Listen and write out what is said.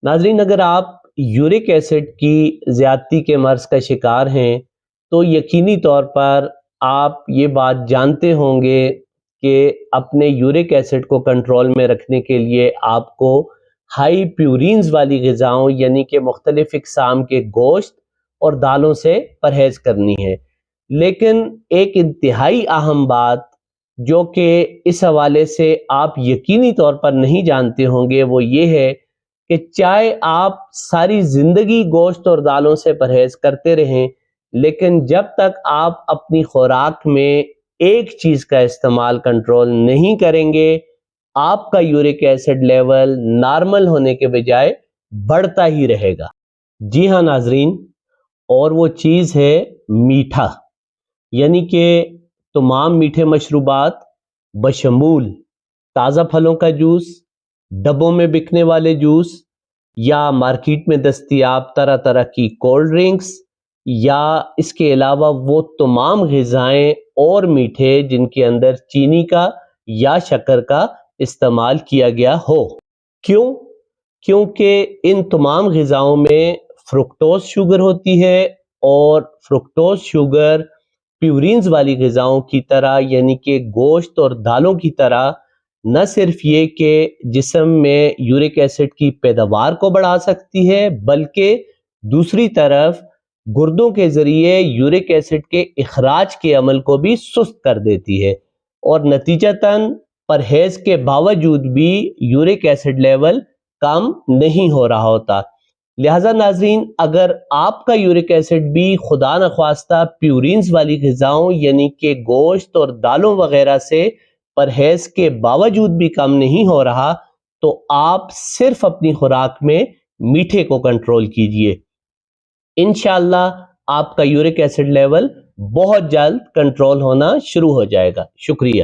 ناظرین، اگر آپ یورک ایسڈ کی زیادتی کے مرض کا شکار ہیں تو یقینی طور پر آپ یہ بات جانتے ہوں گے کہ اپنے یورک ایسڈ کو کنٹرول میں رکھنے کے لیے آپ کو ہائی پیورینز والی غذاؤں یعنی کہ مختلف اقسام کے گوشت اور دالوں سے پرہیز کرنی ہے۔ لیکن ایک انتہائی اہم بات جو کہ اس حوالے سے آپ یقینی طور پر نہیں جانتے ہوں گے وہ یہ ہے کہ چاہے آپ ساری زندگی گوشت اور دالوں سے پرہیز کرتے رہیں، لیکن جب تک آپ اپنی خوراک میں ایک چیز کا استعمال کنٹرول نہیں کریں گے، آپ کا یورک ایسڈ لیول نارمل ہونے کے بجائے بڑھتا ہی رہے گا۔ جی ہاں ناظرین، اور وہ چیز ہے میٹھا، یعنی کہ تمام میٹھے مشروبات بشمول تازہ پھلوں کا جوس، ڈبوں میں بکنے والے جوس، یا مارکیٹ میں دستیاب طرح طرح کی کولڈ ڈرنکس، یا اس کے علاوہ وہ تمام غذائیں اور میٹھے جن کے اندر چینی کا یا شکر کا استعمال کیا گیا ہو۔ کیوں؟ کیونکہ ان تمام غذاؤں میں فرکٹوز شوگر ہوتی ہے، اور فرکٹوز شوگر پیورینز والی غذاؤں کی طرح یعنی کہ گوشت اور دالوں کی طرح نہ صرف یہ کہ جسم میں یورک ایسڈ کی پیداوار کو بڑھا سکتی ہے، بلکہ دوسری طرف گردوں کے ذریعے یورک ایسڈ کے اخراج کے عمل کو بھی سست کر دیتی ہے، اور نتیجتاً پرہیز کے باوجود بھی یورک ایسڈ لیول کم نہیں ہو رہا ہوتا۔ لہٰذا ناظرین، اگر آپ کا یورک ایسڈ بھی خدا نخواستہ پیورینز والی غذاؤں یعنی کہ گوشت اور دالوں وغیرہ سے پرہیز کے باوجود بھی کم نہیں ہو رہا، تو آپ صرف اپنی خوراک میں میٹھے کو کنٹرول کیجئے۔ انشاءاللہ آپ کا یورک ایسڈ لیول بہت جلد کنٹرول ہونا شروع ہو جائے گا۔ شکریہ۔